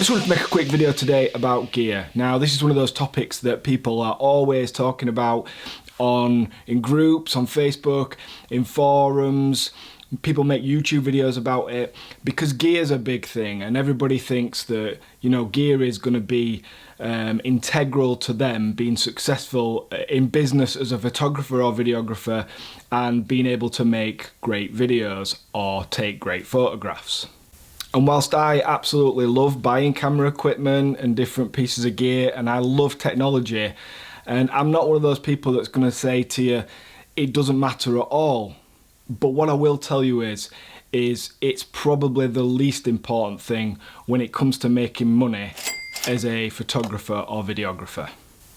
just wanted to make a quick video today about gear. Now, this is one of those topics that people are always talking about in groups, on Facebook, in forums. People make YouTube videos about it because gear's a big thing, and everybody thinks that, you know, gear is going to be integral to them being successful in business as a photographer or videographer and being able to make great videos or take great photographs. And whilst I absolutely love buying camera equipment and different pieces of gear, and I love technology, and I'm not one of those people that's going to say to you it doesn't matter at all. But what I will tell you is it's probably the least important thing when it comes to making money as a photographer or videographer.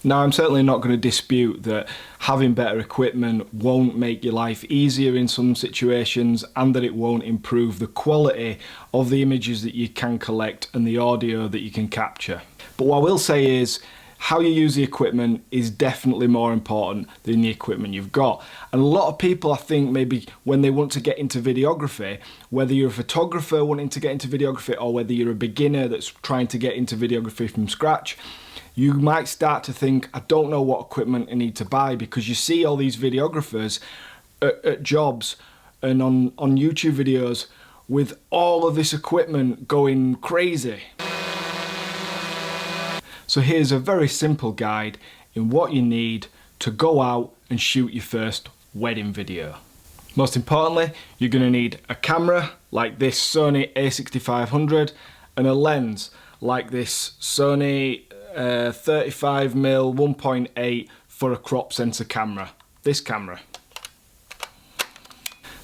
Now, I'm certainly not going to dispute that having better equipment won't make your life easier in some situations, and that it won't improve the quality of the images that you can collect and the audio that you can capture. But what I will say is, how you use the equipment is definitely more important than the equipment you've got. And a lot of people, I think, maybe when they want to get into videography, whether you're a photographer wanting to get into videography or whether you're a beginner that's trying to get into videography from scratch, you might start to think, I don't know what equipment I need to buy, because you see all these videographers at jobs and on YouTube videos with all of this equipment going crazy. So here's a very simple guide in what you need to go out and shoot your first wedding video. Most importantly, you're going to need a camera like this Sony A6500 and a lens like this Sony 35mm 1.8 for a crop sensor camera. This camera.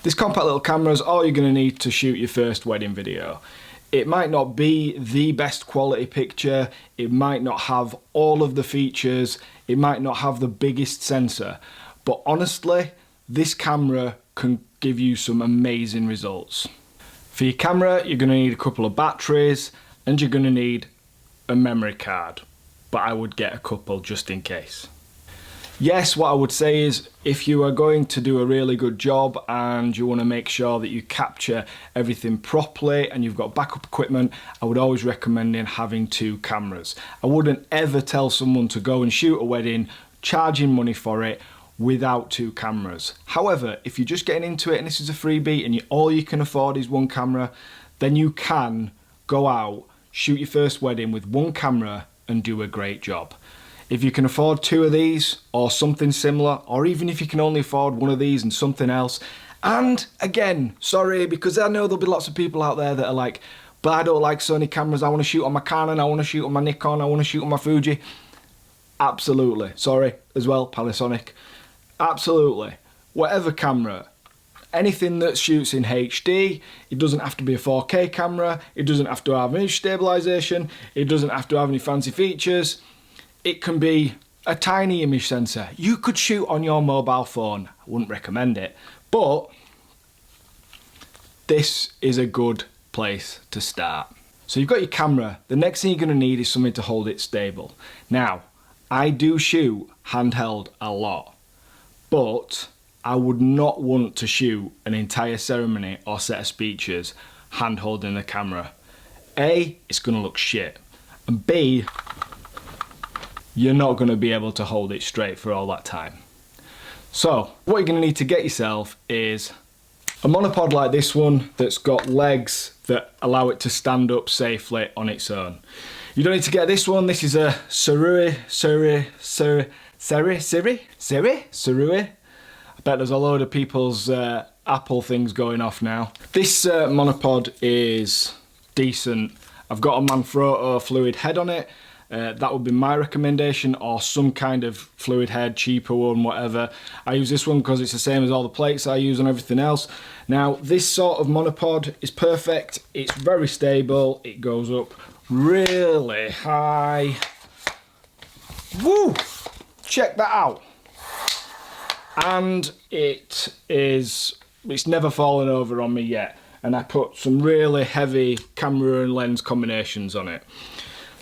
This compact little camera is all you're going to need to shoot your first wedding video. It might not be the best quality picture, it might not have all of the features, it might not have the biggest sensor, but honestly, this camera can give you some amazing results. For your camera, you're going to need a couple of batteries and you're going to need a memory card, but I would get a couple just in case. Yes, what I would say is, if you are going to do a really good job and you want to make sure that you capture everything properly and you've got backup equipment, I would always recommend having two cameras. I wouldn't ever tell someone to go and shoot a wedding, charging money for it, without two cameras. However, if you're just getting into it and this is a freebie and all you can afford is one camera, then you can go out, shoot your first wedding with one camera and do a great job. If you can afford two of these or something similar, or even if you can only afford one of these and something else, and again, sorry, because I know there'll be lots of people out there that are like, but I don't like Sony cameras, I want to shoot on my Canon, I want to shoot on my Nikon, I want to shoot on my Fuji. Absolutely, sorry, as well, Panasonic. Absolutely, whatever camera, anything that shoots in HD, it doesn't have to be a 4K camera, it doesn't have to have image stabilization, it doesn't have to have any fancy features. It can be a tiny image sensor. You could shoot on your mobile phone. I wouldn't recommend it, but this is a good place to start. So you've got your camera. The next thing you're going to need is something to hold it stable. Now, I do shoot handheld a lot, but I would not want to shoot an entire ceremony or set of speeches hand holding the camera. A, it's going to look shit, and B, you're not going to be able to hold it straight for all that time. So what you're going to need to get yourself is a monopod like this one that's got legs that allow it to stand up safely on its own. You don't need to get this one. This is a Sirui. I bet there's a load of people's Apple things going off now. This monopod is decent. I've got a Manfrotto fluid head on it. That would be my recommendation, or some kind of fluid head, cheaper one, whatever. I use this one because it's the same as all the plates I use on everything else. Now, this sort of monopod is perfect. It's very stable. It goes up really high. Woo! Check that out. And it's never fallen over on me yet. And I put some really heavy camera and lens combinations on it.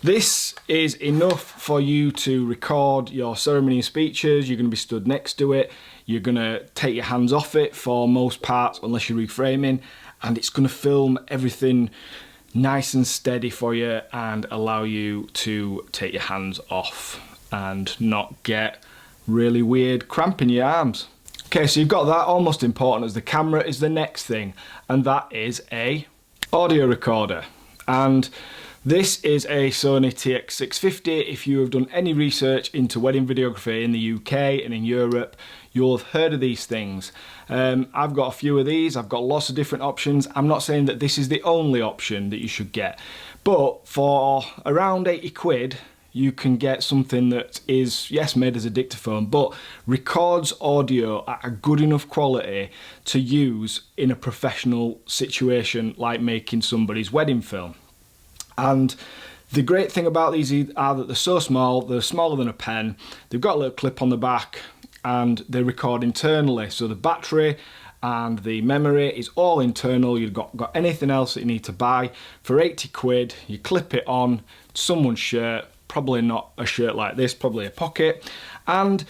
This is enough for you to record your ceremony and speeches. You're going to be stood next to it. You're going to take your hands off it for most parts, unless you're reframing, and it's going to film everything nice and steady for you and allow you to take your hands off and not get really weird cramp in your arms. Okay, so you've got that. Almost important as the camera is the next thing, and that is a audio recorder. And this is a Sony TX650. If you have done any research into wedding videography in the UK and in Europe, you'll have heard of these things. I've got a few of these. I've got lots of different options. I'm not saying that this is the only option that you should get, but for around 80 quid, you can get something that is, yes, made as a dictaphone, but records audio at a good enough quality to use in a professional situation like making somebody's wedding film. And the great thing about these are that they're so small, they're smaller than a pen, they've got a little clip on the back, and they record internally. So the battery and the memory is all internal. You've got anything else that you need to buy. For 80 quid, you clip it on someone's shirt, probably not a shirt like this, probably a pocket, and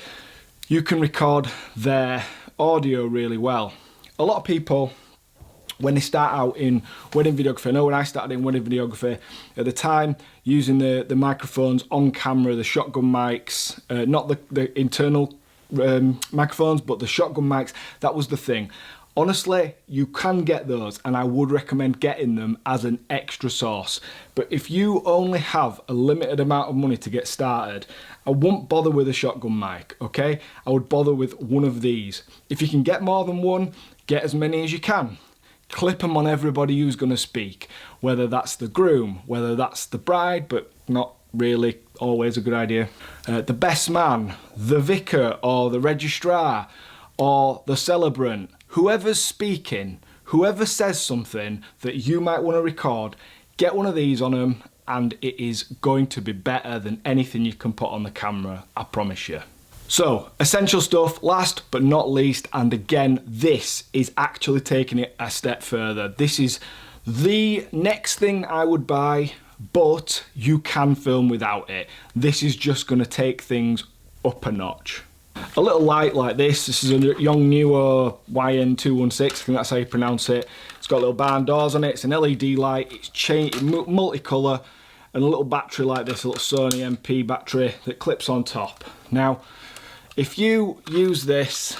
you can record their audio really well. A lot of people, when they start out in wedding videography, I know when I started in wedding videography at the time, using the microphones on camera, the shotgun mics, not the internal microphones, but the shotgun mics, that was the thing. Honestly, you can get those, and I would recommend getting them as an extra source. But if you only have a limited amount of money to get started, I won't bother with a shotgun mic, okay? I would bother with one of these. If you can get more than one, get as many as you can. Clip them on everybody who's going to speak, whether that's the groom, whether that's the bride, but not really always a good idea. The best man, the vicar, or the registrar, or the celebrant. Whoever's speaking, whoever says something that you might want to record, get one of these on them, and it is going to be better than anything you can put on the camera, I promise you. So, essential stuff, last but not least, and again, this is actually taking it a step further. This is the next thing I would buy, but you can film without it. This is just going to take things up a notch. A little light like this is a Yongnuo YN216, I think that's how you pronounce it. It's got little barn doors on it, it's an LED light, it's multicolour, and a little battery like this, a little Sony MP battery that clips on top. Now, if you use this,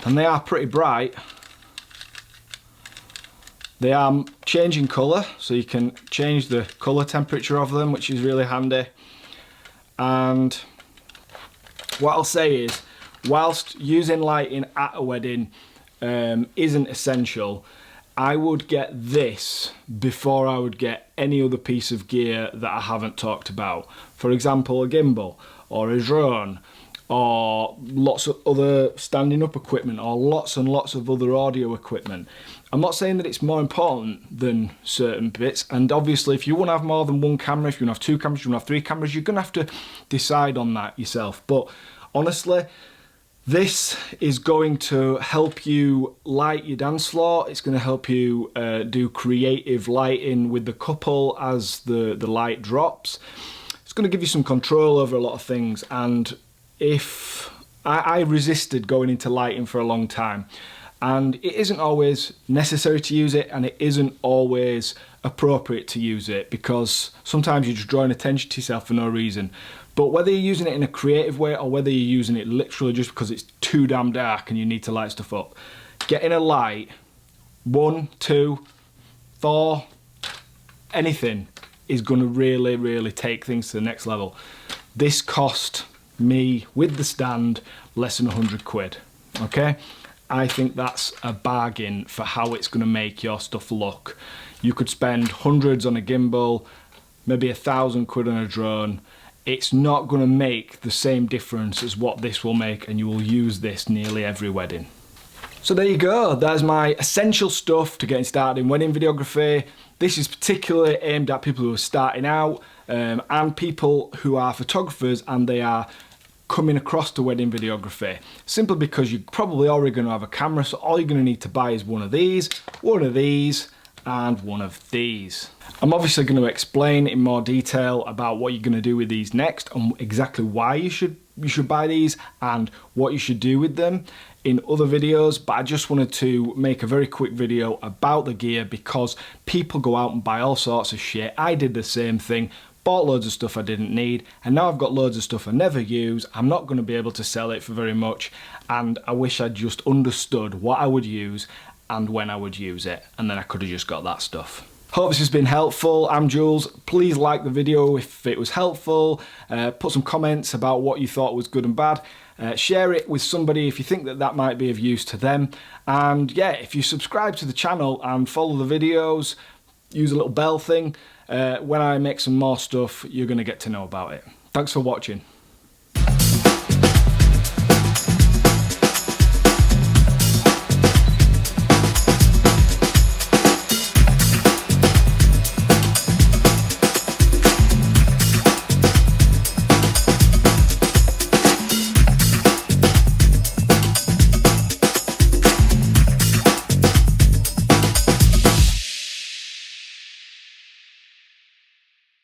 and they are pretty bright, they are changing colour, so you can change the colour temperature of them, which is really handy. And what I'll say is, whilst using lighting at a wedding isn't essential, I would get this before I would get any other piece of gear that I haven't talked about. For example, a gimbal, or a drone, or lots of other standing up equipment, or lots and lots of other audio equipment. I'm not saying that it's more important than certain bits, and obviously if you want to have more than one camera, if you want to have 2 cameras, you want to have 3 cameras, you're going to have to decide on that yourself. But honestly, this is going to help you light your dance floor. It's going to help you do creative lighting with the couple as the light drops. It's going to give you some control over a lot of things, and if I resisted going into lighting for a long time, and it isn't always necessary to use it, and it isn't always appropriate to use it, because sometimes you're just drawing attention to yourself for no reason. But whether you're using it in a creative way, or whether you're using it literally just because it's too damn dark and you need to light stuff up, getting a light, 1, 2, 4, anything, is going to really, really take things to the next level. This cost me, with the stand, less than 100 quid, okay? I think that's a bargain for how it's going to make your stuff look. You could spend hundreds on a gimbal, maybe 1,000 quid on a drone. It's not going to make the same difference as what this will make, and you will use this nearly every wedding. So there you go, there's my essential stuff to getting started in wedding videography. This is particularly aimed at people who are starting out, and people who are photographers and they are coming across to wedding videography, simply because you're probably already going to have a camera, so all you're going to need to buy is one of these, and one of these. I'm obviously going to explain in more detail about what you're going to do with these next and exactly why you should buy these and what you should do with them in other videos, but I just wanted to make a very quick video about the gear because people go out and buy all sorts of shit. I did the same thing, bought loads of stuff I didn't need, and now I've got loads of stuff I never use. I'm not going to be able to sell it for very much, and I wish I'd just understood what I would use and when I would use it, and then I could have just got that stuff. Hope this has been helpful. I'm Jules. Please like the video if it was helpful. Put some comments about what you thought was good and bad. Share it with somebody if you think that might be of use to them. And yeah, if you subscribe to the channel and follow the videos, use a little bell thing, when I make some more stuff, you're going to get to know about it. Thanks for watching.